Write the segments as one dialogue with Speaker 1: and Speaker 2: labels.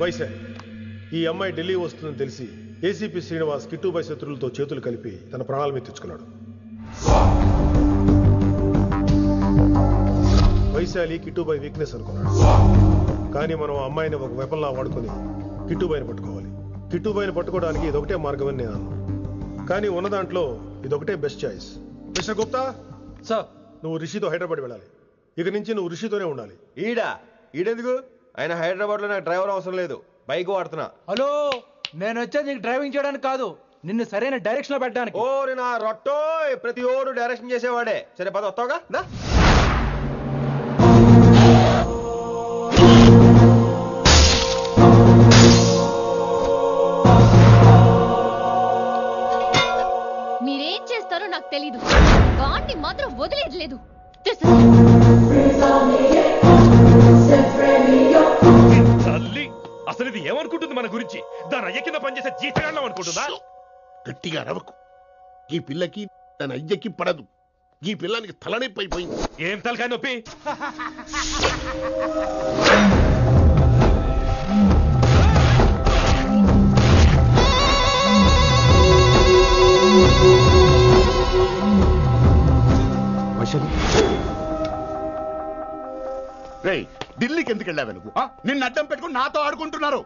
Speaker 1: వైశాలి, ఈ అమ్మాయి ఢిల్లీ వస్తుందని తెలిసి ఏసీపీ శ్రీనివాస్ కిట్టుబాయ్ శత్రులతో చేతులు కలిపి తన ప్రాణాల మీద తెచ్చుకున్నాడు. వైశాలి కిట్టుబాయ్ వీక్నెస్ అనుకున్నాడు. కానీ మనం ఆ అమ్మాయిని ఒక వెపన్లా వాడుకొని కిట్టుబాయిని పట్టుకోవాలి. కిట్టుబాయిని పట్టుకోవడానికి ఇదొకటే మార్గం అని నేను అన్నాను. కానీ ఉన్న దాంట్లో ఇదొకటే best choice. Mister Gupta
Speaker 2: sir,
Speaker 1: నువ్వు రిషితో హైదరాబాద్ వెళ్ళాలి. ఇక నుంచి నువ్వు రిషితోనే ఉండాలి.
Speaker 3: ఈడెందుకు? ఆయన హైదరాబాద్ లో నాకు డ్రైవర్ అవసరం లేదు, బైక్ వాడుతున్నా.
Speaker 2: హలో, నేను వచ్చేది నీకు డ్రైవింగ్ చేయడానికి కాదు, నిన్ను సరైన డైరెక్షన్ లో పెట్టడానికి.
Speaker 3: ఓ నా రొట్టో, ప్రతి ఓడు డైరెక్షన్ చేసేవాడే. సరే పద, వస్తావుగా?
Speaker 4: మీరేం చేస్తారో నాకు తెలీదు, వాడిని మాత్రం వదిలేదు లేదు.
Speaker 5: తల్లి, అసలు ఇది ఏమనుకుంటుంది మన గురించి? దాని అయ్య కింద పనిచేసే జీతగాళ్ళం అనుకుంటుందా?
Speaker 6: గట్టిగా రవకు. ఈ పిల్లకి తన అయ్యకి పడదు. ఈ పిల్లానికి తలనొప్పి అయిపోయింది.
Speaker 5: ఏం తలకాయ నొప్పి?
Speaker 6: రేయ్, ఢిల్లీకి ఎందుకు వెళ్ళావు నువ్వు? నిన్ను అడ్డం పెట్టుకుని నాతో ఆడుకుంటున్నారు.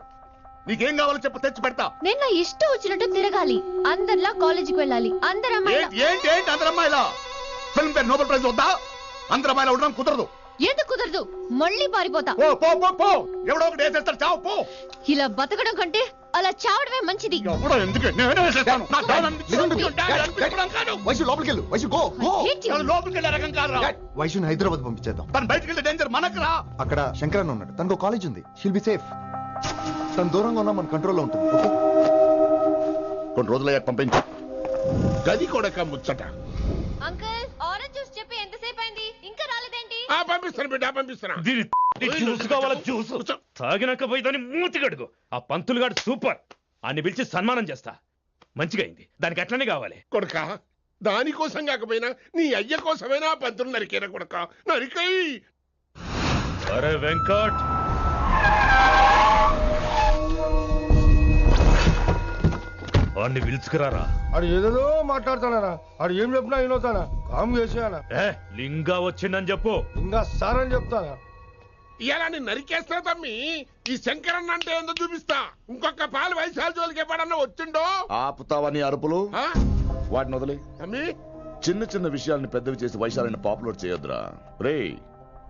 Speaker 6: నీకేం కావాలో చెప్పు, తెచ్చి పెడతా.
Speaker 4: నేను నా ఇష్టం వచ్చినట్టు తిరగాలి, అందరిలా కాలేజీకి వెళ్ళాలి.
Speaker 6: ఏంటి అందరు అమ్మాయిలా? ఫిల్మ్ ఫేర్ నోబెల్ ప్రైజ్ వద్దా? అందరు అమ్మాయిలా ఉండడం కుదరదు.
Speaker 4: ఎందుకు కుదరదు? మళ్ళీ పారిపోతా.
Speaker 6: పో, ఎవడో ఒకటి వేసేస్తాడు, చావు పో.
Speaker 4: ఇలా బతకడం కంటే అలా చావడమే మంచిది.
Speaker 7: వైశుని హైదరాబాద్ పంపించేద్దాం.
Speaker 6: తను బయటికి వెళ్తే డేంజర్ మనకు రా.
Speaker 7: అక్కడ శంకరన్ ఉన్నాడు, తనకు కాలేజ్ ఉంది, షీల్ బి సేఫ్. తను దూరంగా ఉన్నా మన కంట్రోల్లో ఉంటుంది. ఓకే,
Speaker 6: కొన్ని రోజులయ్యాక పంపించు. గది కూడా ముచ్చట.
Speaker 4: అంకుల్, ఆరెంజ్ జ్యూస్ చెప్పి ఎంతసేపు అయింది, ఇంకా రాలేదేంటి?
Speaker 6: పంపిస్తాను బిడ్డ, పంపిస్తాను.
Speaker 5: జ్యూస్ కావాలా? జ్యూస్ తాగినాక పోయి దాన్ని మూతి గడుగు. ఆ పంతులు గాడు సూపర్, అన్ని పిలిచి సన్మానం చేస్తా. మంచిగా అయింది, దానికి అట్లనే కావాలి.
Speaker 6: కొడుక, దానికోసం కాకపోయినా నీ అయ్య కోసమైనా పంతులు నరికేనా కొడుక, నరికై.
Speaker 5: అరే వెంకట్, వాడిని పిలుచుకురారా.
Speaker 8: అది ఏదేదో మాట్లాడతానా, అది ఏం చెప్పినా వినవుతానా? కామ్ చేసేయానా?
Speaker 5: లింగా వచ్చిందని చెప్పు.
Speaker 8: ఇంకా సార్ అని చెప్తానా?
Speaker 6: ఇలా నేను నరికేస్తా తమ్మి. ఈ శంకరన్న అంటే ఏందో చూపిస్తా. ఇంకొక పాలు వయసాల జోలికి ఎప్పుడన్నా వచ్చిండో
Speaker 9: ఆపుతావని అరుపులు. వాటిని వదిలే
Speaker 6: తమ్మి.
Speaker 9: చిన్న చిన్న విషయాల్ని పెద్దవి చేసి వైశాలని పాపులర్ చేయొద్దురా. రే,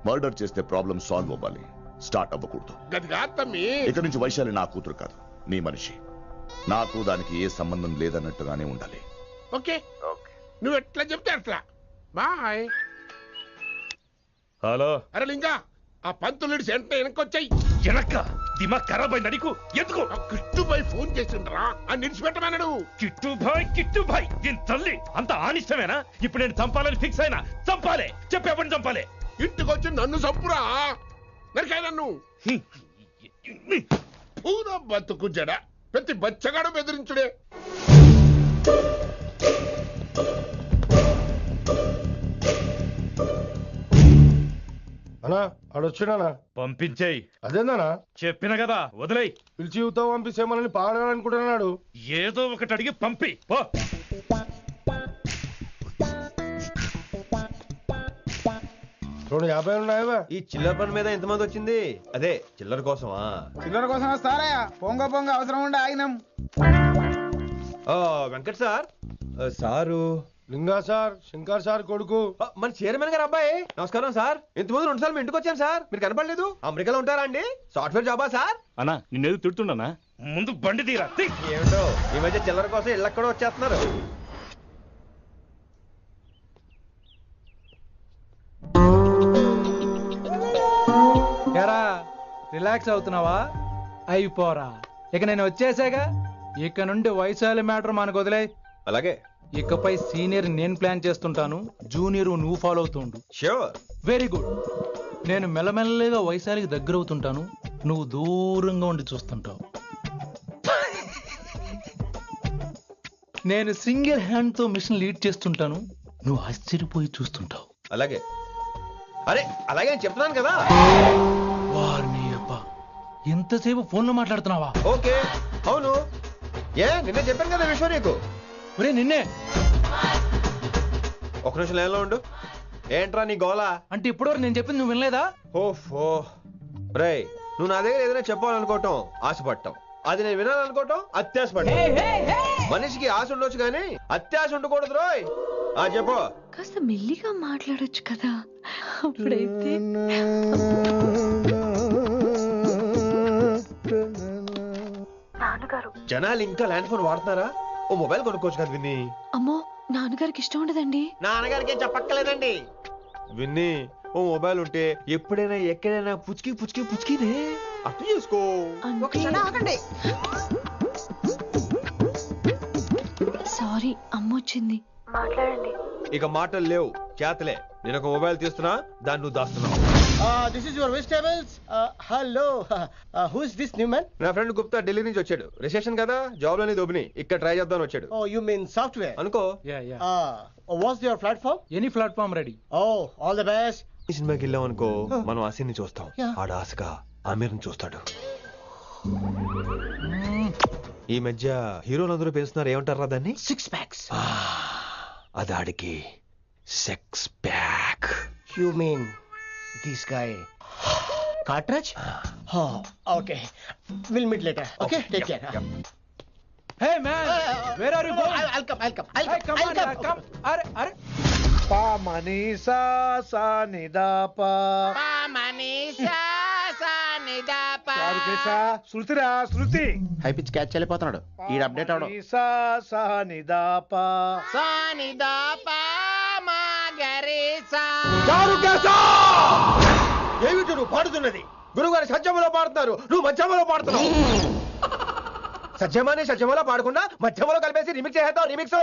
Speaker 9: మర్డర్ చేస్తే ప్రాబ్లం సాల్వ్ అవ్వాలి, స్టార్ట్ అవ్వకూడదు.
Speaker 6: గది కాదు తమ్మి.
Speaker 9: ఇక నుంచి వైశాలి నా కూతురు కాదు, నీ మనిషి. నాకు దానికి ఏ సంబంధం లేదన్నట్టుగానే ఉండాలి.
Speaker 6: ఓకే, నువ్వు ఎట్లా చెప్తే అట్లా. బాయ్.
Speaker 5: హలో.
Speaker 6: అరే లింగా, ఆ పంతులుడి సెంటర్ వెనకొచ్చాయి.
Speaker 5: వెనక్క దిమాగ్ ఖరాబ్ అయింది నీకు? ఎందుకు?
Speaker 6: కిట్టుబాయ్ ఫోన్ చేసిండ్రా, అని నిడిచిపెట్టమన్నాడు.
Speaker 5: కిట్టుబాయ్ దీని తల్లి అంత ఆనిష్టమేనా? ఇప్పుడు నేను చంపాలని ఫిక్స్ అయినా. చంపాలే, చెప్పేపని చంపాలే.
Speaker 6: ఇంటికొచ్చి నన్ను చంపురా, నరికాయ నన్ను. పూరా బతుకు జడ, ప్రతి బచ్చగాడు బెదిరించుడే.
Speaker 8: అన్నా ఆడొచ్చినానా?
Speaker 5: పంపించేయి.
Speaker 8: అదేందనా?
Speaker 5: చెప్పిన కదా, వదిలేయి.
Speaker 8: పిలిచి యువత పంపిసేమని పాడాలనుకుంటున్నాడు.
Speaker 5: ఏదో ఒకటి అడిగి పంపి పో.
Speaker 8: 250 ఉన్నాయా?
Speaker 3: ఈ చిల్లర పని మీద ఎంతమంది వచ్చింది? అదే చిల్లర కోసమా?
Speaker 10: చిల్లర కోసం వస్తారా? పొంగ అవసరం ఉండే ఆగినాం.
Speaker 3: వెంకట్ సార్. సారు
Speaker 8: లింగా సార్, శంకర్ సార్ కొడుకు,
Speaker 3: మన చైర్మన్ గారు అబ్బాయి. నమస్కారం సార్. ఇంతకుముందు 2 సార్లు మీ ఇంటికి వచ్చాను సార్, మీరు కనపడలేదు. అమెరికాలో ఉంటారా అండి? సాఫ్ట్వేర్ జాబా సార్?
Speaker 5: అన్నా నిన్నేది తిడుతున్నా? ముందు బండి తీరా.
Speaker 3: ఏమిటో ఈ మధ్య చిల్లర కోసం ఇళ్ళక్కడ వచ్చేస్తున్నారు.
Speaker 2: రిలాక్స్ అవుతున్నావా? అయిపోరా, ఇక నేను వచ్చేసాగా. ఇక నుండి వైశాలి మ్యాటర్ మనకు వదిలే.
Speaker 3: అలాగే.
Speaker 2: ఇకపై సీనియర్ నేను ప్లాన్ చేస్తుంటాను, జూనియర్ నువ్వు ఫాలో అవుతుండు.
Speaker 3: ష్యూర్.
Speaker 2: Very good. నేను మెల్లమెల్లగా వైశాలికి దగ్గర అవుతుంటాను, నువ్వు దూరంగా ఉండి చూస్తుంటావు. నేను సింగిల్ హ్యాండ్ తో మిషన్ లీడ్ చేస్తుంటాను, నువ్వు ఆశ్చర్యపోయి చూస్తుంటావు.
Speaker 3: అలాగే. అరే అలాగే చెప్తున్నాను కదా.
Speaker 2: వారిని అబ్బా, ఎంతసేపు ఫోన్ లో మాట్లాడుతున్నావా?
Speaker 3: ఓకే అవును. నిన్నే చెప్పాను కదా విశ్వ నీకు.
Speaker 2: ఒరే నిన్నే.
Speaker 3: ఒక నిమిషం లైన్లో ఉండు. ఏంట్రా నీ గోలా?
Speaker 2: అంటే ఇప్పటివరకు నేను చెప్పింది నువ్వు వినలేదా?
Speaker 3: ఓఫో రేయ్, నువ్వు నా దగ్గర ఏదైనా చెప్పాలనుకోవటం ఆశపడటం, అది నేను వినాలనుకోవటం అత్యాశపడటం. మనిషికి ఆశ ఉండొచ్చు కానీ అత్యాశ ఉండకూడదు రోయ్. చెప్పు.
Speaker 4: కాస్త మెల్లిగా మాట్లాడొచ్చు కదా, అప్పుడైతే.
Speaker 3: జనాలు ఇంకా ల్యాండ్ ఫోన్ వాడుతున్నారా? ఓ మొబైల్ కొనుక్కోవచ్చు కదా విన్ని.
Speaker 4: అమ్మో, నాన్నగారికి ఇష్టం ఉండదండి.
Speaker 3: నాన్నగారికి ఏం చెప్పక్కర్లేదండి. విన్ని, ఓ మొబైల్ ఉంటే ఎప్పుడైనా ఎక్కడైనా పుచ్చుకి పుచ్చుకి పుచ్చుకినే అర్థం చేసుకో.
Speaker 4: సారీ, అమ్మ వచ్చింది. మాట్లాడండి.
Speaker 3: ఇక మాటలు లేవు, చేతలే. నేను ఒక మొబైల్ తీస్తున్నా, దాన్ని నువ్వు దాస్తున్నావు.
Speaker 8: This is your vegetables. Hello. Who is this new man?
Speaker 3: నా ఫ్రెండ్ గుప్తా ఢిల్లీ నుంచి వచ్చాడు. రిసెప్షన్ కదా, జాబ్ లోని దొబ్బిని ఇక్కడ ట్రై చేద్దామని వచ్చాడు.
Speaker 8: Oh, you mean software?
Speaker 3: అనుకో.
Speaker 8: What's your platform?
Speaker 2: Any platform ready.
Speaker 8: Oh, all the best.
Speaker 3: ఈ సినిమాకి వెళ్ళాం అనుకో, మనం ఆసిని చూస్తాం. ఆడ ఆశగా ఆమీర్ని చూస్తాడు. ఈ మధ్య హీరోలందరూ పెంచుతున్నారు, ఏమంటారా దాన్ని?
Speaker 8: 6 packs.
Speaker 3: అది ఆడికి sex pack.
Speaker 8: You mean this guy? Cartridge? Oh, okay. We'll meet later. Okay, take care.
Speaker 2: Hey man, where are you going?
Speaker 8: I'll come.
Speaker 2: Hey, come on, yaar, come. Are.
Speaker 8: Pa mani sa sa ni da pa.
Speaker 10: Pa mani sa sa ni da pa.
Speaker 8: చారు కేసా శృతిరా శృతి.
Speaker 10: High pitch catch వెళ్ళిపోతున్నాడు. ఈ update అవడం.
Speaker 8: సా సా ని దా పా.
Speaker 10: సా ని దా పా మా గరి సా.
Speaker 3: చారు కేసా! ఏమిటి నువ్వు పాడుతున్నది? గురుగారు సత్యములో పాడుతున్నారు, నువ్వు మధ్యమలో పాడుతున్నావు. సత్యమాని సత్యములో పాడకుండా మధ్యమలో కలిపేసి రిమిక్స్ చేద్దాం. రిమిక్స్.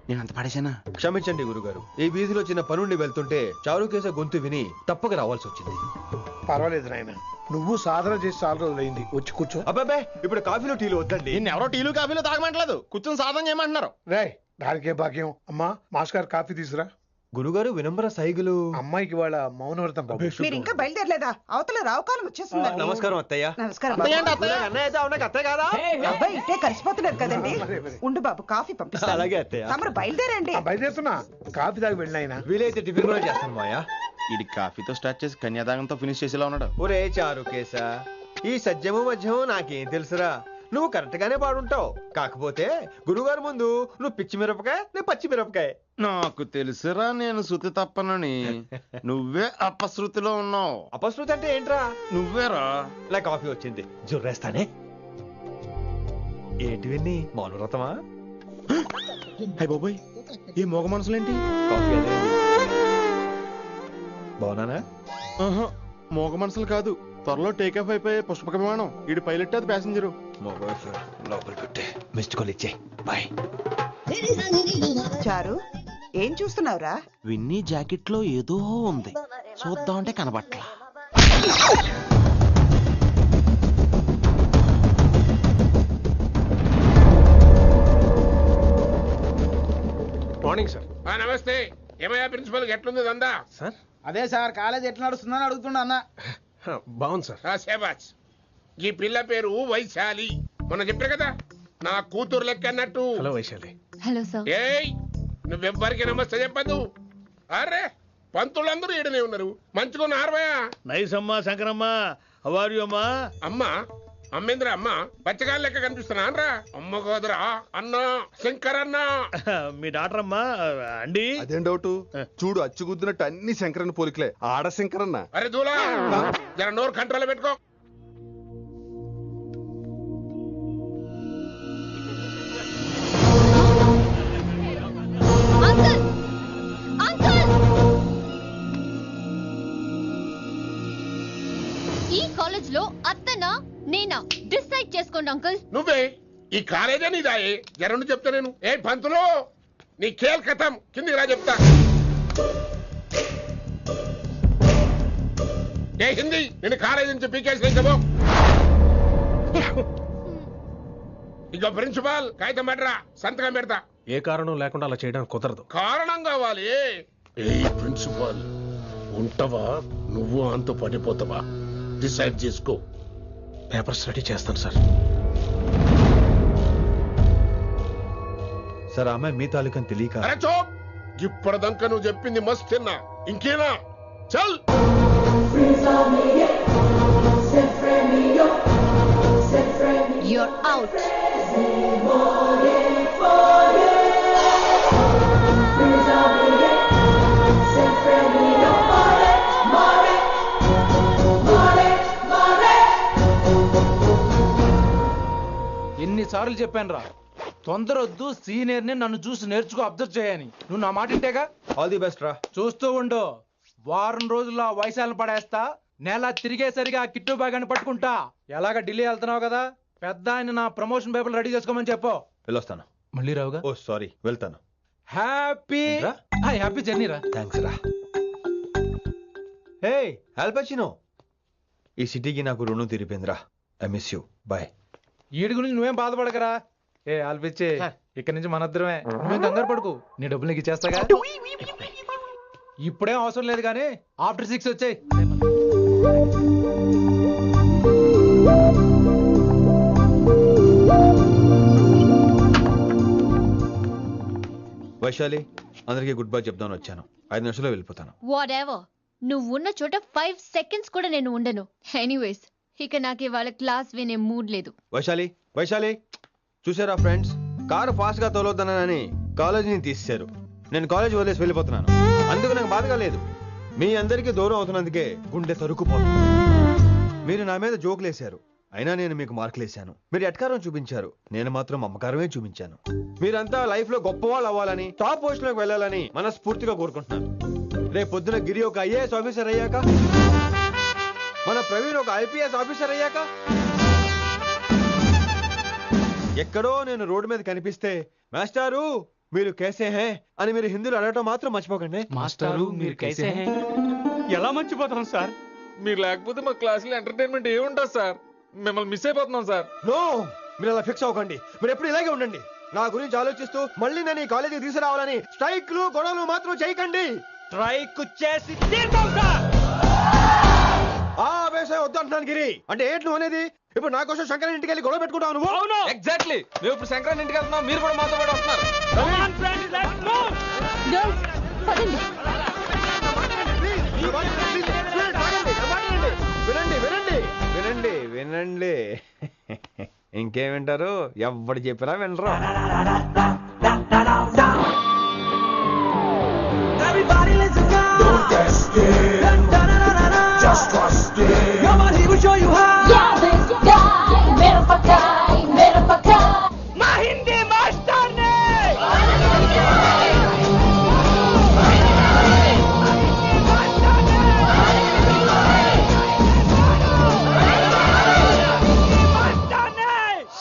Speaker 10: నేను అంత పాడేశానా?
Speaker 3: క్షమించండి గురుగారు, ఈ వీధిలో చిన్న పనుండి వెళ్తుంటే చారుకేస గొంతు విని తప్పక రావాల్సి వచ్చింది.
Speaker 8: పర్వాలేదు నాయన, నువ్వు సాధన చేసి చాలా రోజులైంది. వచ్చి కూర్చో.
Speaker 3: అబ్బాబే, ఇప్పుడు కాఫీలో టీలు వద్దండి.
Speaker 10: ఎవరో టీలు కాఫీలు తాగమంటలేదు, కూర్చొని సాధన చేయమంటున్నారు.
Speaker 8: రే, దానికే భాగ్యం. అమ్మా, మాస్టర్ కాఫీ తీసురా.
Speaker 3: గురుగారు వినమ్ర సైగులు.
Speaker 8: అమ్మాయికి వాళ్ళ మౌనవ్రతం.
Speaker 11: మీరు ఇంకా బయలుదేరలేదా? అవతల రావుకాలం వచ్చేస్తుంది.
Speaker 3: నమస్కారం అత్తయ్య.
Speaker 11: నమస్కారం.
Speaker 3: అత్తయ్య కాదా?
Speaker 11: అబ్బాయి ఇట్టే కలిసిపోతున్నారు కదండి. ఉండు బాబు, కాఫీ పంపిస్తా.
Speaker 3: అలాగే అత్తయ్య.
Speaker 11: తమరు బయలుదేరండి.
Speaker 8: బయలుదేరుతున్నా. కాఫీ తాగి వెళ్ళినాయన.
Speaker 3: వీలైతే టిఫిన్ కూడా చేస్తాను మాయా.
Speaker 10: ఇది కాఫీతో స్టార్ట్ చేసి కన్యాదానంతో ఫినిష్ చేసేలా ఉన్నాడు.
Speaker 3: ఒరే చారుకేసా, ఈ సత్యము మధ్యము నాకేం తెలుసురా? నువ్వు కరెక్ట్ గానే పాడుంటావు, కాకపోతే గురుగారు ముందు నువ్వు పిచ్చి మిరపకాయ, నేను పచ్చి మిరపకాయ.
Speaker 10: నాకు తెలుసురా నేను శృతి తప్పనని. నువ్వే అపశృతిలో ఉన్నావు.
Speaker 3: అపశృతి అంటే ఏంట్రా?
Speaker 10: నువ్వేరా.
Speaker 3: నా కాఫీ వచ్చింది, జుర్రేస్తానే. ఏంటి విన్ని, మౌనవ్రతమా?
Speaker 10: హై బాబోయ్, ఈ మోగ మనసులేంటి?
Speaker 3: కాఫీ అదే. బాగున్నానా?
Speaker 10: మోగ మనసులు కాదు, త్వరలో టేకాఫ్ అయిపోయే పుష్పక విమానం. ఈడు పైలట్, అది ప్యాసింజరు.
Speaker 3: లోపల పెట్టే మిస్డ్ కాల్ ఇచ్చే. బాయ్.
Speaker 11: చారు, ఏం చూస్తున్నావురా?
Speaker 10: విన్నీ జాకెట్ లో ఏదో ఉంది, చూద్దామంటే కనబట్లా.
Speaker 6: Morning sir. నమస్తే. ఏమయ్యా ప్రిన్సిపల్, ఎట్లుంది దందా?
Speaker 8: సార్,
Speaker 10: అదే సార్, కాలేజ్ ఎట్లా నడుస్తుందని అడుగుతున్నా అన్న.
Speaker 8: బాగుంది సార్.
Speaker 6: శేబాజ్. ఈ పిల్ల పేరు వైశాలి. మొన్న చెప్పారు కదా, నా కూతురు లెక్క అన్నట్టు.
Speaker 8: హలో వైశాలి.
Speaker 4: Hello sir.
Speaker 6: ఏయ్, నువ్వెవ్వరికి నమస్తే చెప్పదు. అరే, పంతులందరూ ఈడనే ఉన్నారు. మంచుకున్న ఆర్వయా.
Speaker 5: నైస్ అమ్మా శంకరమ్మ. అవారు అమ్మా.
Speaker 6: అమ్మా అమ్మేంద్ర, అమ్మ పచ్చగాళ్ళ లెక్క కనిపిస్తున్నా అనరా? అమ్మ కోదరా అన్న శంకరన్న.
Speaker 5: మీ డాక్టర్ అమ్మా అండి.
Speaker 12: అదేం డౌట్? చూడు, అచ్చుగుద్దినట్టు అన్ని శంకరన్న పోలికలే. ఆడ శంకరన్న.
Speaker 6: అరే దూలా, జర నోరు కంట్రోల్ పెట్టుకో.
Speaker 4: అంకుల్, అంకుల్, ఈ కాలేజ్ లో అత్తనా నేనా డిసైడ్ చేసుకోండి అంకుల్.
Speaker 6: నువ్వే ఈ కాలేజా నీదాయే? జరండు చెప్తా నేను. ఏ పంతులు, నీ ఖేల్ కథం, కిందికి రా చెప్తా. ఏ హిందీ, నేను కాలేజీ నుంచి పీకేసి చెప్పు. ఇక ప్రిన్సిపాల్ కాగితం పడరా, సంతకం పెడతా.
Speaker 8: ఏ కారణం లేకుండా అలా చేయడానికి కుదరదు.
Speaker 6: కారణం కావాలి. ఏ ప్రిన్సిపాల్, ఉంటావా నువ్వు అంత పడిపోతావా? డిసైడ్ చేసుకో.
Speaker 8: పేపర్స్ రెడీ చేస్తాను సార్.
Speaker 3: సార్ అమ్మాయి మీ తాలూకని తెలియక.
Speaker 6: అరే చోప్, ఇప్పటిదాకా నువ్వు చెప్పింది మస్త్ తిన్నా, ఇంకేనా? చల్.
Speaker 4: You're out.
Speaker 2: ఎన్నిసార్లు చెప్పాను రా, తొందరొద్దు, సీనియర్ని నన్ను చూసి నేర్చుకో, అబ్జర్వ్ చేయని. నువ్వు నా మాట ఇంటేగా?
Speaker 3: ఆల్ ది బెస్ట్ రా.
Speaker 2: చూస్తూ ఉండు, వారం రోజుల్లో ఆ వయసాలను పడేస్తా. నెల తిరిగేసరిగా కిట్టు బాగాని పట్టుకుంటా. ఎలాగ ఢిల్లీ వెళ్తున్నావు కదా, పెద్ద ఆయన నా ప్రమోషన్ పేపర్ రెడీ చేసుకోమని చెప్పు.
Speaker 3: వెళ్ళొస్తాను.
Speaker 2: మళ్ళీ రావుగా?
Speaker 3: ఓ సారీ, వెళ్తాను.
Speaker 2: హ్యాపీ హ్యాపీ జర్నీ రా.
Speaker 3: థ్యాంక్స్ రా. హే ఆల్పచినో, ఈ సిటీకి నాకు రుణం తీరిపోయిందిరా. I miss you. బాయ్.
Speaker 2: వీడి గురించి నువ్వేం బాధపడకరా. ఏ ఆల్పిచ్చి, ఇక్కడి నుంచి మనద్దరమే. నువ్వేం కంగారు పడుకు, నీ డబ్బులు నీకు ఇచ్చేస్తాగా. ఇప్పుడేం అవసరం లేదు కానీ ఆఫ్టర్ 6 వచ్చాయి.
Speaker 3: వైశాలి, అందరికీ గుడ్ బై చెప్దామని వచ్చాను. 5 నిమిషాల్లో వెళ్ళిపోతాను.
Speaker 4: వాటెవర్, నువ్వు ఉన్న చోట 5 seconds కూడా నేను ఉండను. ఎనీవేస్, ఇక నాకు ఇవాళ క్లాస్ వినే మూడ్ లేదు.
Speaker 3: వైశాలి, వైశాలి, చూసారా ఫ్రెండ్స్, కారు ఫాస్ట్ గా తోలొద్దనని కాలేజీని తీసేశారు. నేను కాలేజీ వదిలేసి వెళ్ళిపోతున్నాను. అందుకు నాకు బాధగా లేదు. మీ అందరికీ దూరం అవుతున్నందుకే గుండె తరుక్కుపోతుంది. మీరు నా మీద జోకులేశారు, అయినా నేను మీకు మార్కులేశాను. మీరు ఎట్కారం చూపించారు, నేను మాత్రం అమ్మకారమే చూపించాను. మీరంతా లైఫ్ లో గొప్పవాళ్ళు అవ్వాలని, టాప్ పొజిషన్ లోకి వెళ్ళాలని మనస్ఫూర్తిగా కోరుకుంటున్నాను. రేపు పొద్దున గిరి ఒక IAS ఆఫీసర్ అయ్యాక, మన ప్రవీణ్ ఒక IPS ఆఫీసర్ అయ్యాక, ఎక్కడో నేను రోడ్డు మీద కనిపిస్తే మాస్టారు మీరు కేసే హే అని మీరు హిందీలో అడగటం మాత్రం మర్చిపోకండి.
Speaker 2: మాస్టారు మీరు కైసే హే?
Speaker 13: ఎలా మర్చిపోతాం సార్? మీరు లేకపోతే మా క్లాసులో ఎంటర్టైన్మెంట్ ఏముంటుంది సార్? మిమ్మల్ని మిస్ అయిపోతున్నాం సార్.
Speaker 3: నో, మీరు అలా ఫిక్స్ అవ్వకండి. మీరు ఎప్పుడు ఇలాగే ఉండండి. నా గురించి ఆలోచిస్తూ మళ్ళీ నేను ఈ కాలేజీకి తీసుకురావాలని స్ట్రైక్లు గొడవలు మాత్రం చేయకండి.
Speaker 13: స్ట్రైక్ చేసి తీర్థం సార్.
Speaker 3: ఆ వేసే వద్దు అంటున్నాను గిరి. అంటే ఏంటి నువ్వు అనేది? ఇప్పుడు నా కోసం శంకరన్ ఇంటికి వెళ్ళి గొడవ పెట్టుకుంటావు నువ్వు?
Speaker 13: అవును, ఎగ్జాక్ట్లీ. మేము ఇప్పుడు శంకరన్ ఇంటికి వెళ్తున్నాం, మీరు కూడా మాతో పాటు వస్తున్నారు.
Speaker 3: వినండి వినండి వినండి వినండి. ఇంకేం వింటారు? ఎవడు చెప్పినా వినరు.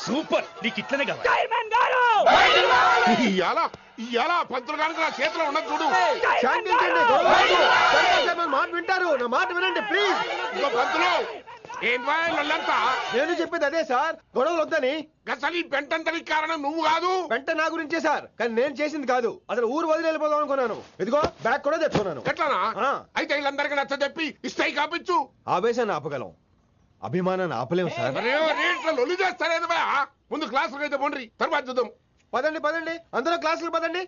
Speaker 5: సూపర్, నీకు ఇట్లనే కావాలి.
Speaker 6: ఇయాల పంతులు కనుక నా చేతిలో ఉన్నది చూడు.
Speaker 3: మాట వింటారు, నా మాట వినండి ప్లీజ్.
Speaker 6: ఇంకో పంతులు ఏంటంతా?
Speaker 3: నేను చెప్పేది అదే సార్, గొడవలు వద్దని.
Speaker 6: అసలు ఈ పెంటంతనికి కారణం నువ్వు కాదు.
Speaker 3: పెంట నా గురించే సార్, కానీ నేను చేసింది కాదు. అసలు ఊరు వదిలి వెళ్ళిపోదాం అనుకున్నాను. ఇదిగో బ్యాగ్ కూడా తెచ్చుకున్నాను.
Speaker 6: ఎట్లానా? అయితే వీళ్ళందరికీ నచ్చ చెప్పి ఇస్తాయి కాపించు.
Speaker 3: ఆవేశాన్ని ఆపగలం, అభిమానాన్ని ఆపలేము సార్.
Speaker 6: రేట్ల లొల్లి చేస్తారేది బా. ముందు క్లాసులకు అయితే పోండి, తర్వాత చూద్దాం.
Speaker 3: పదండి పదండి, అందరూ క్లాసులు పదండి.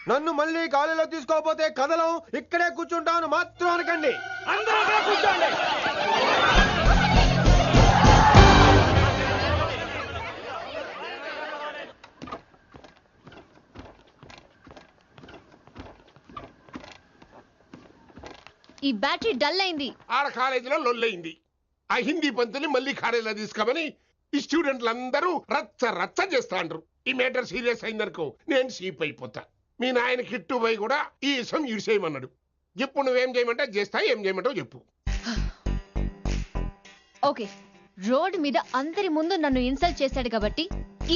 Speaker 3: నన్ను మళ్ళీ కాలేజీలో తీసుకోకపోతే కదలం, ఇక్కడే కూర్చుంటాను మాత్రం అనకండి.
Speaker 13: కూర్చోండి.
Speaker 4: ఈ బ్యాటరీ డల్ అయింది.
Speaker 6: ఆడ కాలేజీలో లొల్లయింది. ఆ హిందీ పంతుని మళ్ళీ కాలేజీలో తీసుకోమని ఈ స్టూడెంట్లందరూ రచ్చ రచ్చ చేస్తాండ్రు. ఈ మేటర్ సీరియస్ అయిందనుకో నేను సీప్ అయిపోతా. మీ నాయన కిట్టు పోయి కూడా ఈ విషయం ఇడిసేయమన్నాడు. ఇప్పుడు నువ్వేం చేయమంటే చేస్తా, ఏం చేయమంటావు చెప్పు.
Speaker 4: ఓకే, రోడ్ మీద అందరి ముందు నన్ను ఇన్సల్ట్ చేశాడు కాబట్టి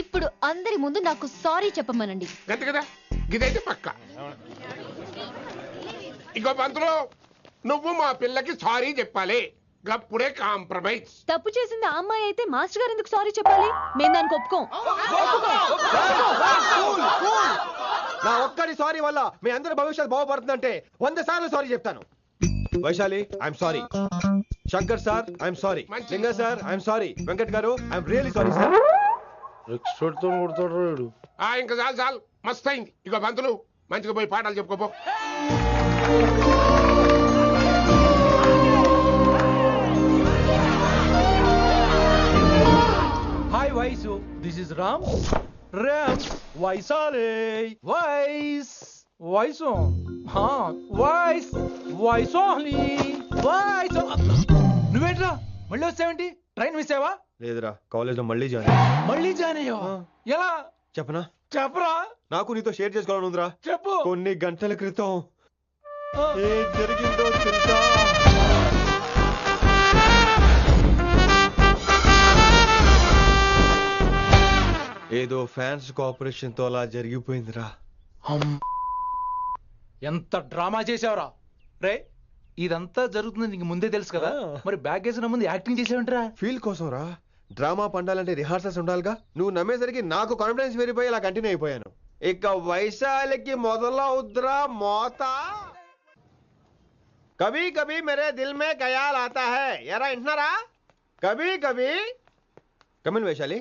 Speaker 4: ఇప్పుడు అందరి ముందు నాకు సారీ చెప్పమనండి.
Speaker 6: గంతే కదా, గిదైతే పక్క. ఇంకో పంతులు, నువ్వు మా పిల్లకి సారీ చెప్పాలి. గప్పుడే కాంప్రమైజ్.
Speaker 14: తప్పు చేసింది ఆ అమ్మాయి అయితే మాస్టర్ గారు ఎందుకు సారీ చెప్పాలి? మేము దానికి ఒప్పుకోం.
Speaker 3: నా ఒక్కడి సారీ వల్ల మీ అందరి భవిష్యత్తు బాగుపడుతుందంటే 100 సార్లు సారీ చెప్తాను. Vaishali, I'm sorry. Shankar sir I'm sorry, లింగ సార్ ఐఎమ్ సారీ, వెంకట్ గారు I'm really sorry sir.
Speaker 1: Expert తో కొడతాడు.
Speaker 6: ఇంకా చాలు చాలు, మస్త్ అయింది. ఇక పంతులు మంచిగా పోయి పాఠాలు చెప్పుకోపో.
Speaker 2: Hi Vaisu, this is Ram. వైసాలే వైస్ వైసు వైస్ వైసోలీ వైస్. నువ్వేంట్రా మళ్ళీ వచ్చావేంటి? ట్రైన్ మిస్ అయ్యావా?
Speaker 3: లేదురా, కాలేజ్ లో మళ్ళీ జాయిన్.
Speaker 2: మళ్ళీ జాయిన్ అయ్యావా? ఎలా
Speaker 3: చెప్పనా?
Speaker 2: చెప్పరా.
Speaker 3: నాకు నీతో షేర్ చేసుకోవాలని ఉందిరా.
Speaker 2: చెప్పు.
Speaker 3: కొన్ని గంటల క్రితం ఏం జరిగిందో తెలుసా? ఏదో ఫ్యాన్స్ కోఆపరేషన్ తో అలా జరిగిపోయిందిరా.
Speaker 2: ఎంత డ్రామా చేసావురా రే. ఇదంతా జరుగుతుంది నీకు ముందే తెలుసు కదా, మరి బ్యాగ్ వేసిన ముందు యాక్టింగ్ చేసావంటరా?
Speaker 3: ఫీల్ కోసం రా. డ్రామా పండాలంటే రిహార్సల్స్ ఉండాలిగా. నువ్వు నమ్మేసరికి నాకు కాన్ఫిడెన్స్ పెరిగిపోయి ఇలా కంటిన్యూ అయిపోయాను. ఇక వైశాలికి మొదలవుద్రా మోత. కభీ కభీ మేరే దిల్ మే ఖయాల్ ఆతా హై. ఎరా వింటున్నారా? కభీ కభీ. కమిన్ వైశాలి.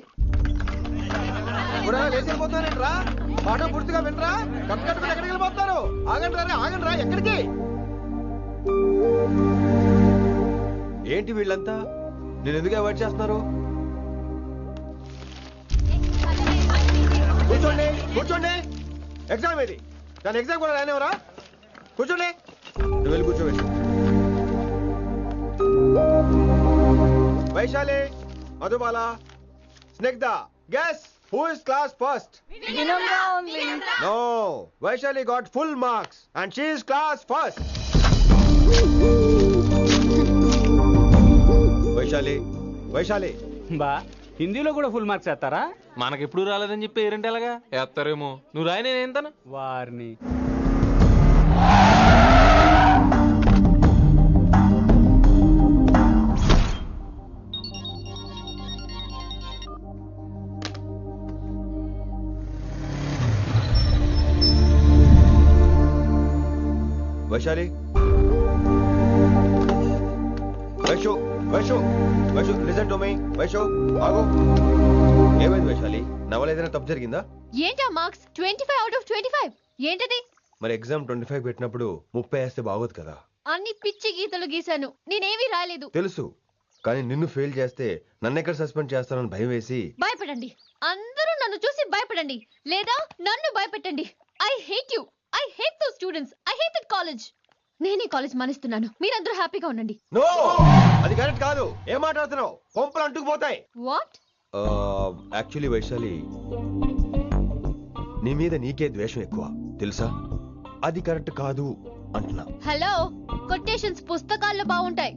Speaker 3: లేచిపోతానంట్రా, పాఠం పూర్తిగా వినరా? కట్టుకట్టుకుని ఎక్కడికి వెళ్ళిపోతారు? ఆగండి రా, ఆగండి రా. ఎక్కడికి? ఏంటి వీళ్ళంతా నేను ఎందుకు అవాయిడ్ చేస్తున్నారు? కూర్చోండి కూర్చోండి. ఎగ్జామ్ ఏది? దాని ఎగ్జామ్ కూడా రానివరా? కూర్చోండి. నువ్వు వెళ్ళి కూర్చోవేసి. Vaishali, Madhubala, Snigdha, guess who is class first?
Speaker 14: Vinamra only.
Speaker 3: No, Vaishali got full marks and she is class first. Vaishali, Vaishali.
Speaker 15: బా హిందీలో కూడా ఫుల్ మార్క్స్ వేస్తారా?
Speaker 13: మనకెప్పుడు రాలేదని చెప్పి ఏరంటే ఎలాగా వేస్తారేమో. నువ్వు రాయి, నేను ఏంతను
Speaker 15: వారిని.
Speaker 3: Vaishali, Vaishu, Vaishu, Vaishu, listen to me. Vaishu ఆగు. ఏమైంది వైశాలి? నవల ఏదైనా తప్పు జరిగిందా?
Speaker 4: ఏంటా మార్క్స్ 25 out of 25? ఏంటది?
Speaker 3: మరి ఎగ్జామ్ 25 పెట్టినప్పుడు 30 వేస్తే బాగోదు కదా.
Speaker 4: అన్ని పిచ్చి గీతలు గీశాను, నేనేమీ రాలేదు.
Speaker 3: తెలుసు, కానీ నిన్ను ఫెయిల్ చేస్తే నన్నెక్కడ సస్పెండ్ చేస్తానని భయం వేసి.
Speaker 4: భయపడండి, అందరూ నన్ను చూసి భయపడండి, లేదా నన్ను భయపెట్టండి. I hate you. I hate those students. I hate that college. నేనే కాలేజ్ మానేస్తున్నాను, మీరందరూ హ్యాపీగా ఉండండి.
Speaker 3: నో, అది కరెక్ట్ కాదు. ఏం మాట్లాడుతున్నావు? కొంపలు అంటుకుపోతాయి.
Speaker 4: వాట్?
Speaker 3: యాక్చువల్లీ వైశాలి, నీ మీద నీకే ద్వేషం ఎక్కువ తెలుసా? అది కరెక్ట్ కాదు అంటున్నా.
Speaker 4: హలో, కొటేషన్స్ పుస్తకాల్లో బాగుంటాయి,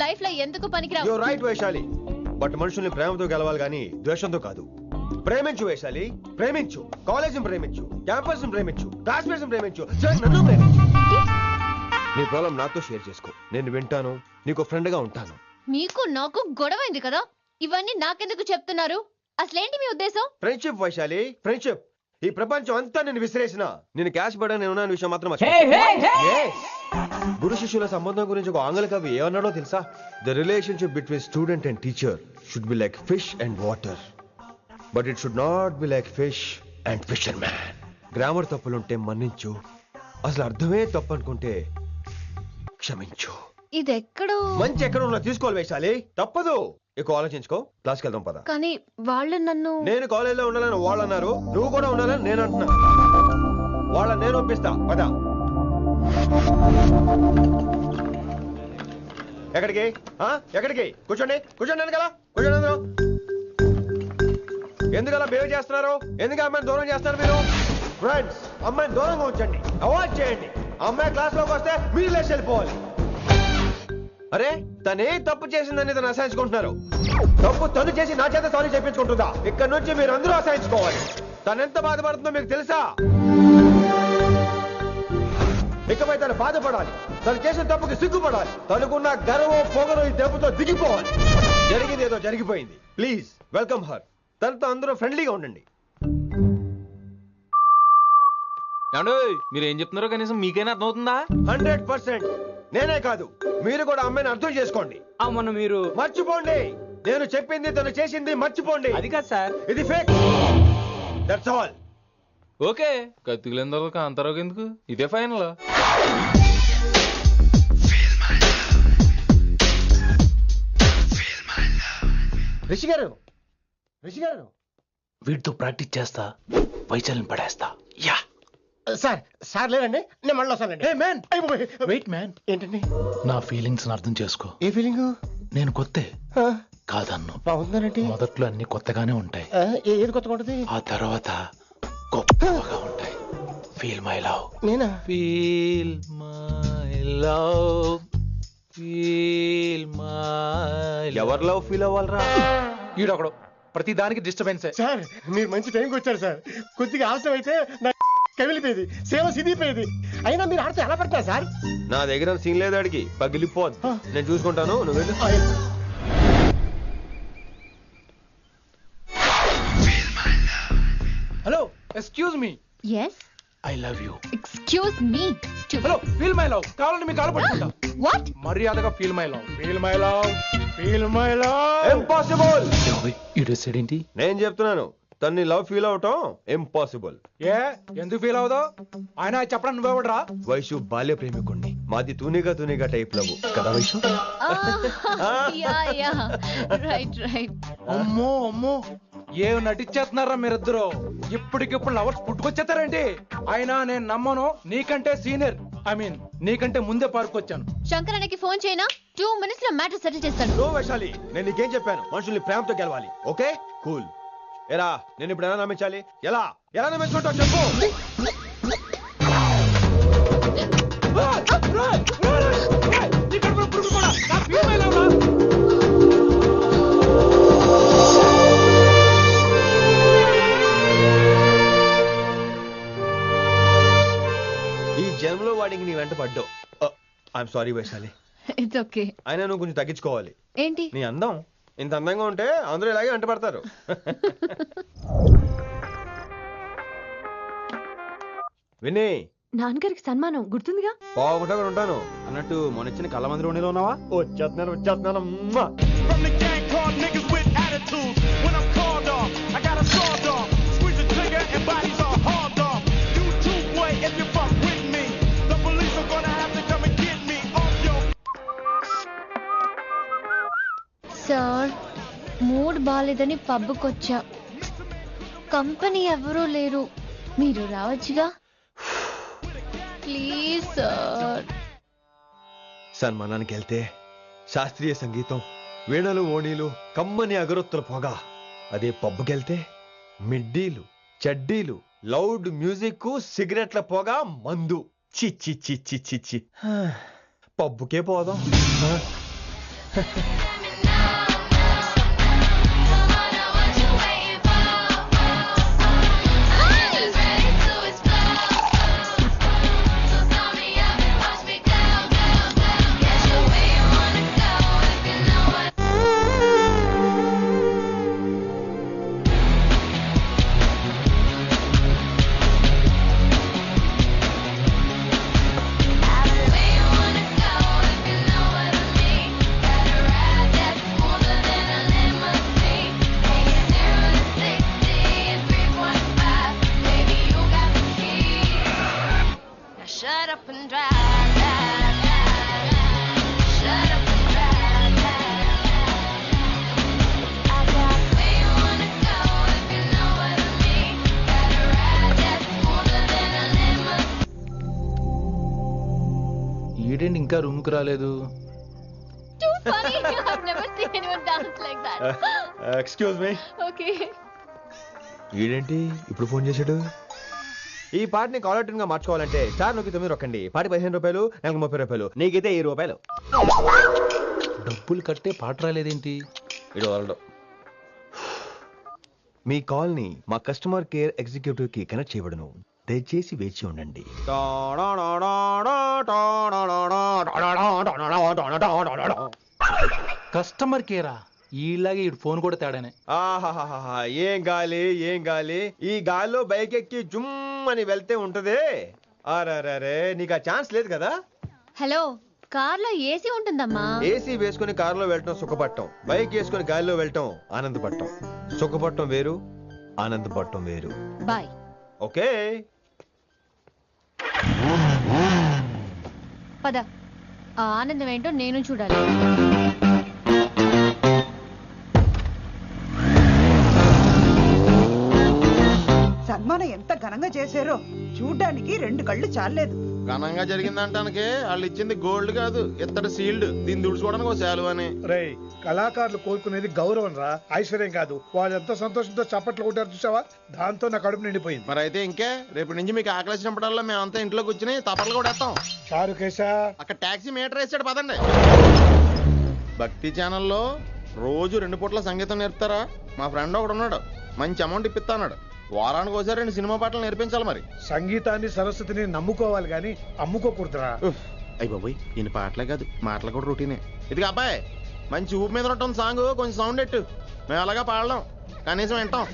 Speaker 4: లైఫ్ లో ఎందుకు పనికిరావు.
Speaker 3: You are right Vaishali, but మనుషుల్ని ప్రేమతో గెలవాలి గానీ ద్వేషంతో కాదు. ప్రేమించు వైశాలి, ప్రేమించు. కాలేజీని ప్రేమించు, క్యాంపస్ ప్రేమించు, క్లాస్మేట్స్ ప్రేమించు, నన్ను ప్రేమించు. నీ ప్రాబ్లం నాతో షేర్ చేసుకో, నేను వింటాను, నీకు ఫ్రెండ్ గా ఉంటాను.
Speaker 4: మీకు నాకు గొడవైంది కదా, ఇవన్నీ నాకెందుకు చెప్తున్నారు? అసలేంటి మీ ఉద్దేశం?
Speaker 3: Friendship Vaishali, friendship. ఈ ప్రపంచం అంతా నేను విసిరేసిన నేను క్యాష్ పడా నేను ఉన్న విషయం మాత్రం గురు శిష్యుల సంబంధం గురించి ఒక ఆంగ్ల కవి ఏమన్నాడో తెలుసా? The relationship between student and teacher should be like fish and water, but it should not be like fish and fisherman. Grammar తప్పులుంటే మన్నించు, అసలు అర్థమే తప్పు అనుకుంటే క్షమించు.
Speaker 4: ఇది ఎక్కడో
Speaker 3: మంచి ఎక్కడ ఉన్నా తీసుకోవాలి వైశాలి, తప్పదు. ఎక్కువ ఆలోచించుకో, క్లాస్కి వెళ్దాం పద.
Speaker 4: కానీ వాళ్ళు నన్ను,
Speaker 3: నేను కాలేజీలో ఉండాలని వాళ్ళు అన్నారు, నువ్వు కూడా ఉండాలని నేను అంటున్నా. వాళ్ళని నేను ఒప్పిస్తా, పద. ఎక్కడికి? ఎక్కడికి? కూర్చోండి, కూర్చోండి కదా, కూర్చోండి అందరూ. ఎందుకు అలా బిహేవ్ చేస్తున్నారు? ఎందుకు అమ్మాయిని దూరం చేస్తారు మీరు? ఫ్రెండ్స్, అమ్మాయిని దూరంగా ఉంచండి, అవాయిడ్ చేయండి. అమ్మాయి క్లాస్ లోకి వస్తే మీరు లేచి వెళ్ళిపోవాలి. అరే, తనే తప్పు చేసిందని తను అసహించుకుంటున్నారు. తప్పు తను చేసి నా చేత సారీ చెప్పించుకుంటుందా? ఇక్కడ నుంచి మీరు అందరూ అసహించుకోవాలి. తనెంత బాధపడుతుందో మీకు తెలుసా? ఇకపై తను బాధపడాలి, తను చేసిన తప్పుకి సిగ్గుపడాలి, తనకున్న గర్వం పొగరు ఈ దెబ్బతో దిగిపోవాలి. జరిగింది ఏదో జరిగిపోయింది. Please welcome her. తనతో అందరూ ఫ్రెండ్లీగా ఉండండి.
Speaker 13: మీరు ఏం చెప్తున్నారో కనీసం మీకైనా అర్థమవుతుందా?
Speaker 3: 100%. నేనే కాదు మీరు కూడా అమ్మాయిని అర్థం చేసుకోండి.
Speaker 15: మొన్న మీరు
Speaker 3: మర్చిపోండి. నేను చెప్పింది తను చేసింది మర్చిపోండి.
Speaker 15: అది కాదు సార్,
Speaker 3: ఇది ఫేక్. That's all.
Speaker 13: ఓకే, కత్తిలేని తర్వాత అంతరావు ఎందుకు, ఇదే ఫైనల్.
Speaker 8: రిషి గారు, రిషి గారు,
Speaker 2: వీటితో ప్రాక్టీస్ చేస్తా, వైశాల్యం పడేస్తా. యా
Speaker 8: సార్, సార్ లేదండి, నేను మళ్ళీ వస్తానండి.
Speaker 2: Wait man.
Speaker 8: ఏంటండి?
Speaker 2: నా ఫీలింగ్స్ అర్థం చేసుకో.
Speaker 8: ఏ ఫీలింగ్?
Speaker 2: నేను కొత్తే కాదన్ను.
Speaker 8: బాగుందండి.
Speaker 2: మొదట్లో అన్ని కొత్తగానే ఉంటాయి,
Speaker 8: ఏది కొత్తగా ఉంటుంది?
Speaker 2: ఆ తర్వాత గొప్పగా ఉంటాయి. Feel my love.
Speaker 8: నేనా?
Speaker 2: Feel my love, feel my.
Speaker 3: ఎవరి లవ్ ఫీల్ అవ్వాలరా?
Speaker 2: ఈడొకడు ప్రతి దానికి డిస్టర్బెన్స్.
Speaker 8: సార్ మీరు మంచి టైంకి వచ్చారు సార్. కొద్దిగా ఆలస్యం అయితే నా కమిలిపోయేది, సేవ సిదిపోయేది. అయినా మీరు ఆడితే ఎలా పడతారు సార్?
Speaker 3: నా దగ్గర సీన్ లేదు, అడిగి పగిలిపోద్ది. నేను చూసుకుంటాను, నువ్వు వెళ్ళు.
Speaker 2: Hello, excuse me.
Speaker 4: yes
Speaker 2: I love you.
Speaker 4: excuse me.
Speaker 2: Hello, feel my love. కావాలంటే మీకు కాలు పట్టుకుంటా.
Speaker 4: what?
Speaker 2: మర్యాదగా feel my love, feel my love, feel my love.
Speaker 3: Impossible.
Speaker 2: ఇటు సైడ్ ఏంటి?
Speaker 3: నేను చెప్తున్నాను, తన్ని లవ్ ఫీల్ అవటం ఇంపాసిబుల్.
Speaker 2: ఏ ఎందుకు ఫీల్ అవుదో? ఆయన చెప్పడం నువ్వెవడరా?
Speaker 3: వైషు బాల్య ప్రేమికుణ్ణి. మాది తూనిగా తూనిగా టైప్ లవ్ కదా వైషు?
Speaker 4: yeah right
Speaker 2: అమ్మో అమ్మో, ఏం నటించేస్తున్నారా మీరిద్దరు? ఇప్పటికిప్పుడు లవర్స్ పుట్టుకొచ్చేస్తారేంటి? అయినా నేను నమ్మను. నీకంటే సీనియర్, ఐ మీన్ నీకంటే ముందే పార్కొచ్చాను.
Speaker 4: శంకరానికి ఫోన్ చేయనా? 2 minutes లో మ్యాటర్ సెటిల్ చేస్తాను.
Speaker 3: నో వైశాలి, నేను నీకేం చెప్పాను? మనుషుల్ని ప్రేమతో గెలవాలి. Okay cool. ఎరా నేను ఇప్పుడు ఎలా నమ్మించాలి? ఎలా ఎలా నమ్మించుకుంటావు చెప్పు. ఈ జన్మలో వాడికి నీ వెంట పడ్డావు. I'm sorry Vaishali.
Speaker 4: It's okay.
Speaker 3: అయినా నువ్వు కొంచెం తగ్గించుకోవాలి.
Speaker 4: ఏంటి?
Speaker 3: నీ అందం. ఇంత అందంగా ఉంటే అందరూ ఇలాగే వెంట పడతారు. విని
Speaker 14: నాన్నగారికి సన్మానం గుర్తుందిగా?
Speaker 3: బాగుంటా ఉంటాను అన్నట్టు మొన్న కళ్ళ మందిలో ఉండేలో ఉన్నావా? వచ్చేస్తున్నాను.
Speaker 4: సార్, మూడ్ బాలేదని పబ్కొచ్చా. కంపెనీ ఎవరూ లేరు, మీరు రావచ్చుగా. Please sir.
Speaker 3: సన్మానానికి వెళ్తే శాస్త్రీయ సంగీతం, వీణలు, ఓణీలు, కమ్మని అగరొత్తుల పొగ. అదే పబ్కెళ్తే మిడ్డీలు, చడ్డీలు, లౌడ్ మ్యూజిక్, సిగరెట్ల పొగ, మందు. చిచ్చి చిచ్చి చిచ్చి. పబ్బుకే పోదాం.
Speaker 2: ఈడేంటి ఇంకా రూమ్ కు రాలేదు?
Speaker 3: Excuse me. ఈడేంటి ఇప్పుడు ఫోన్ చేశాడు? ఈ పాటని కాలర్ ట్యూన్ గా మార్చుకోవాలంటే స్టార్ నొక్కి 9 రొక్కండి. పాటి 15 రూపాయలు, నాకు 30 రూపాయలు, నీకైతే 10 రూపాయలు.
Speaker 2: డబ్బులు కట్టే పాట రాలేదేంటి?
Speaker 3: ఇడు వరల్డ్. మీ కాల్ ని మా కస్టమర్ కేర్ ఎగ్జిక్యూటివ్ కి కనెక్ట్ చేయబడును. దయచేసి వేచి ఉండండి.
Speaker 2: కస్టమర్ కేరా? ఈలాగే ఇటు ఫోన్ కూడా తేడానే.
Speaker 3: ఆహాహాహా, ఏం గాలి ఏం గాలి. ఈ గాలిలో బైక్ ఎక్కి జుమ్ అని వెళ్తే ఉంటదే. అరే నీకు ఆ ఛాన్స్ లేదు కదా.
Speaker 4: హలో, కార్లో ఏసీ ఉంటుందమ్మా.
Speaker 3: ఏసీ వేసుకుని కారులో వెళ్ళటం సుఖపట్టం, బైక్ వేసుకుని గాలిలో వెళ్ళటం ఆనందపట్టం. సుఖపట్టం వేరు, ఆనందపట్టం వేరు.
Speaker 4: బాయ్.
Speaker 3: ఓకే
Speaker 4: పద, ఆ ఆనందం ఏంటో నేను చూడాలి.
Speaker 11: సన్మానం ఎంత ఘనంగా చేశారో చూడ్డానికి 2 కళ్ళు చాలేదు.
Speaker 10: ఘనంగా జరిగిందంటానికి వాళ్ళు ఇచ్చింది గోల్డ్ కాదు, ఇత్తడి సీల్డ్. దీన్ని దుడుచుకోవడానికి ఒక శాలువ అని.
Speaker 1: రేయ్, కళాకారులు కోరుకునేది గౌరవం రా, ఐశ్వర్యం కాదు. వాళ్ళు ఎంతో సంతోషంతో చప్పట్లు కొట్టారు చూసావా, దాంతో నా కడుపు నిండిపోయింది.
Speaker 10: మరి అయితే ఇంకే రేపటి నుంచి మీకు ఆకలి వచ్చినప్పుడల్లా మేమంతా ఇంట్లో కూర్చుని తప్పట్లు కూడా వేస్తాం.
Speaker 1: చారు కేశా,
Speaker 10: అక్కడ టాక్సీ మీటర్ వేసాడు పదండి. భక్తి ఛానల్లో రోజు 2 పూట్ల సంగీతం నేర్పుతారా? మా ఫ్రెండ్ ఒకడు ఉన్నాడు, మంచి అమౌంట్ ఇప్పిస్తా అన్నాడు. వారానికి ఒకసారి 2 సినిమా పాటలు నేర్పించాలి. మరి
Speaker 1: సంగీతాన్ని సరస్వతిని నమ్ముకోవాలి గాని అమ్ముకోకూడదురా.
Speaker 10: అయ్యి బాబోయ్, ఈయన పాటలే కాదు మాటలు కూడా రొటీనే. ఇదిగా అబ్బాయి, మంచి ఊపు మీద ఉంటుంది సాంగ్, కొంచెం సౌండ్ ఎట్టు. మేము అలాగా పాడలేం, కనీసం వింటాం.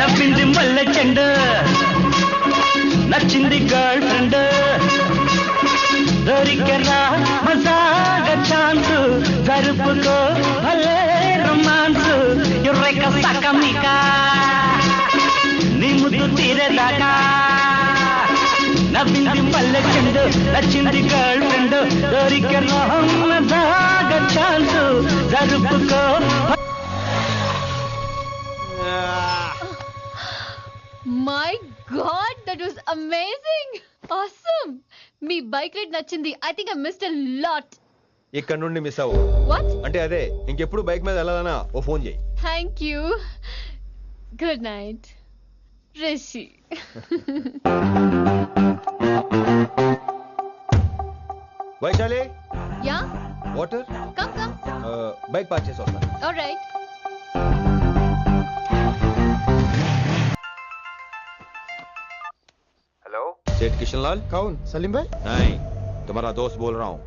Speaker 16: నవ్వింది మల్లె చెండు, నచ్చింది గర్ల్ ఫ్రెండ్, దొరికరా మజాగా ఛాన్స్, జరుపుకో భలే రొమాన్స్, యుర్రెక సకమిక నీ ముద్దు తీరేదాకా. నవ్వింది మల్లె చెండు, నచ్చింది గర్ల్ ఫ్రెండ్, దొరికరా మజాగా ఛాన్స్, జరుపుకో.
Speaker 4: My God, that was amazing, awesome. మీ బైక్ రైడ్ నచ్చింది. I think I missed a lot.
Speaker 3: ఇక్కడ నుండి మిస్ అవ్వు.
Speaker 4: వాట్?
Speaker 3: అంటే అదే, ఇంకెప్పుడు బైక్ మీద వెళ్ళాలన్నా ఓ ఫోన్ చేయి.
Speaker 4: Thank you. Good night Rishi.
Speaker 3: Vaishali,
Speaker 4: yeah,
Speaker 3: water.
Speaker 4: Come come.
Speaker 3: Bike park చేసి వస్తాను.
Speaker 4: ఆల్రైట్.
Speaker 3: हेलो, सेठ किशन लाल।
Speaker 10: कौन? सलीम भाई?
Speaker 3: नहीं, तुम्हारा दोस्त बोल रहा हूँ.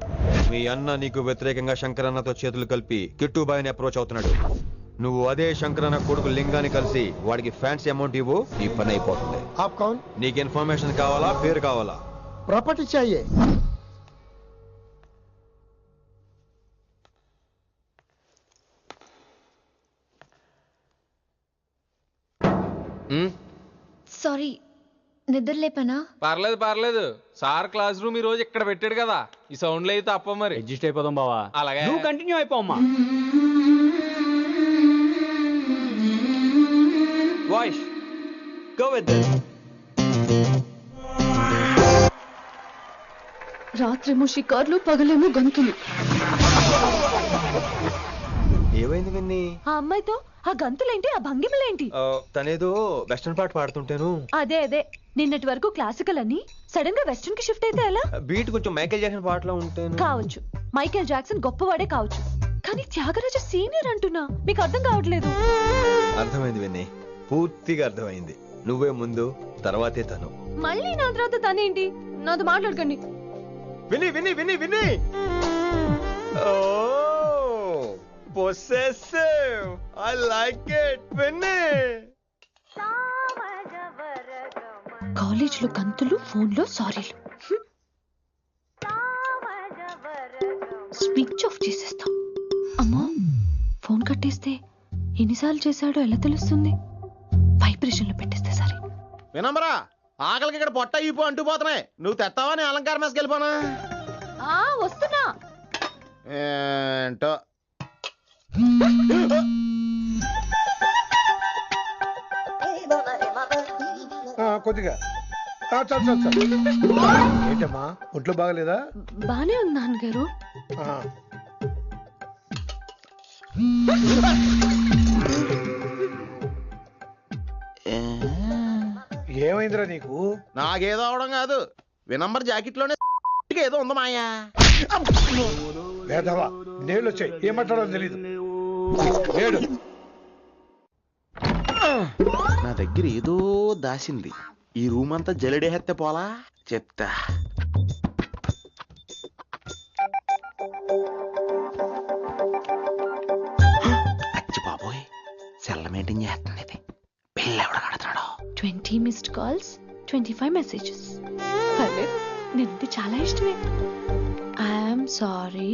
Speaker 3: మీ అన్న నీకు వ్యతిరేకంగా శంకరన్నతో చేతులు కలిపి కిట్టుబాయిని అప్రోచ్ అవుతున్నాడు. నువ్వు అదే శంకరన్న కొడుకు లింగాన్ని కలిసి వాడికి ఫ్యాన్సీ అమౌంట్ ఇవ్వు, నీ పని అయిపోతుంది.
Speaker 10: आप कौन?
Speaker 3: నీకు ఇన్ఫర్మేషన్ కావాలా, పేరు కావాలా?
Speaker 10: प्रॉपर्टी चाहिए.
Speaker 4: సారీ, నిద్ర లేపనా?
Speaker 13: పర్లేదు పర్లేదు, సార్ క్లాస్ రూమ్ ఈ రోజు ఇక్కడ పెట్టాడు కదా, ఈ సౌండ్లు అయితే తప్ప మరి
Speaker 15: అడ్జస్ట్ అయిపోదాం బావా.
Speaker 13: అలాగే
Speaker 15: నువ్వు కంటిన్యూ అయిపోమ్మా.
Speaker 3: Voice go with this.
Speaker 14: రాత్రేమో షికార్లు, పగలేమో గంతులు.
Speaker 3: ఏమైంది విన్ని?
Speaker 14: ఆ అమ్మాయితో ఆ గంతులేంటి, ఆ భంగిమలేంటి?
Speaker 3: తనేదో వెస్టర్న్ పాట పాడుతుంటేను.
Speaker 14: అదే అదే, నిన్నటి వరకు క్లాసికల్ అని సడన్ గా వెస్టర్న్ కి షిఫ్ట్ అయితే ఎలా?
Speaker 3: బీట్ కొంచెం మైకేల్ జాక్సన్ పాటలో ఉంటాను.
Speaker 14: కావచ్చు, మైకేల్ జాక్సన్ గొప్పవాడే కావచ్చు, కానీ త్యాగరాజ సీనియర్ అంటున్నా. మీకు అర్థం కావట్లేదు.
Speaker 3: అర్థమైంది విన్ని, పూర్తిగా అర్థమైంది. నువ్వే ముందు, తర్వాతే తను.
Speaker 14: మళ్ళీ నా తర్వాత తనేంటి? నాతో మాట్లాడకండి.
Speaker 3: విని విని విని విని possessive. I like it. విని
Speaker 14: కాలేజ్ లో గంతులు, ఫోన్ లో సారీలు. స్విచ్ ఆఫ్ చేసేస్తా. అమ్మో, ఫోన్ కట్టేస్తే ఎన్నిసార్లు చేశాడో ఎలా తెలుస్తుంది? వైబ్రేషన్ లో పెట్టేస్తే సరే.
Speaker 10: వినమ్రా, ఆకలికి ఇక్కడ పొట్ట ఈపు అంటూ పోతున్నాయి. నువ్వు తెస్తావా, నేను అలంకారం వేసుకెళ్ళిపోనా?
Speaker 14: వస్తున్నా.
Speaker 10: ఏంటో
Speaker 1: కొద్దిగా చాలు చాలు చాలు. ఏంటమ్మా, ఒంట్లో బాగలేదా?
Speaker 14: బానే ఉంది నాన్నగారు.
Speaker 1: ఏమైందిరా నీకు?
Speaker 10: నాకేదో అవడం కాదు, వినంబర్ జాకెట్ లోనే ఏదో ఉంది మాయా.
Speaker 1: లేదవా, నేళ్ళు వచ్చాయి, ఏం మాట్లాడాలో తెలీదు. నేడు
Speaker 10: నా దగ్గర ఏదో దాసింది. ఈ రూమ్ అంతా జలిడేహెత్తే పోలా, చెప్తా. అచ్చి బాబోయ్, సెల్ల మెయింటైన్ చేస్తుంది ఇది. పిల్ల ఎవడ కడుతున్నాడు?
Speaker 14: 20 మిస్డ్ కాల్స్, 25 మెసేజెస్. పర్లేదు, నేనంటే చాలా ఇష్టమే. I'm sorry,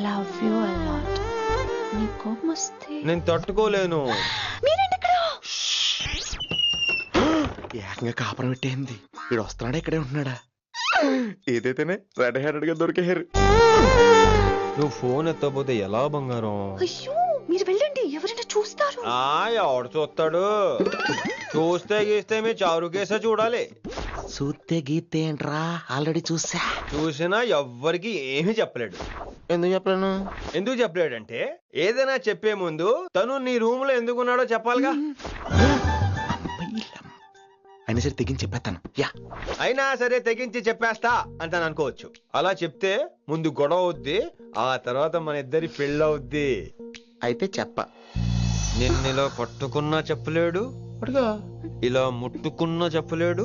Speaker 14: love you a lot. నీ కోపం వస్తే
Speaker 3: నేను తట్టుకోలేను.
Speaker 14: మీరేంటి ఇక్కడ?
Speaker 10: ఏకంగా కాపురం పెట్టేంది. వీడు వస్తున్నాడా ఇక్కడే ఉంటున్నాడా? ఏదైతేనే రెడ్ హ్యాండెడ్ గా దొరికారు.
Speaker 3: నువ్వు ఫోన్ ఎత్తపోతే ఎలా బంగారం?
Speaker 14: అయ్యో మీరు వెళ్ళండి, ఎవరైనా చూస్తారు.
Speaker 3: ఎవడు చూస్తాడు? చూస్తే గీస్తే మీ చారు కేసే చూడాలి.
Speaker 10: చూస్తే గీతే ఏంట్రా, ఆల్రెడీ
Speaker 3: చూసినా ఎవ్వరికి ఏమీ చెప్పలేడు.
Speaker 10: ఎందుకు చెప్పలేను?
Speaker 3: ఎందుకు చెప్పలేడంటే ఏదైనా చెప్పే ముందు తను నీ రూమ్ లో ఎందుకున్నాడో చెప్పాలిగా.
Speaker 10: అయినా సరే తెగించి చెప్పేస్తాను.
Speaker 3: అయినా సరే తెగించి చెప్పేస్తా అంటాను అనుకోవచ్చు. అలా చెప్తే ముందు గొడవ అవుద్ది, ఆ తర్వాత మన ఇద్దరి పెళ్ళవుద్ది.
Speaker 10: అయితే చెప్ప.
Speaker 3: నిన్నిలా పట్టుకున్నా చెప్పలేడు, ఇలా ముట్టుకున్నా చెప్పలేడు,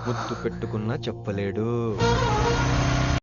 Speaker 3: ముద్దు పెట్టుకున్నా చెప్పలేడు.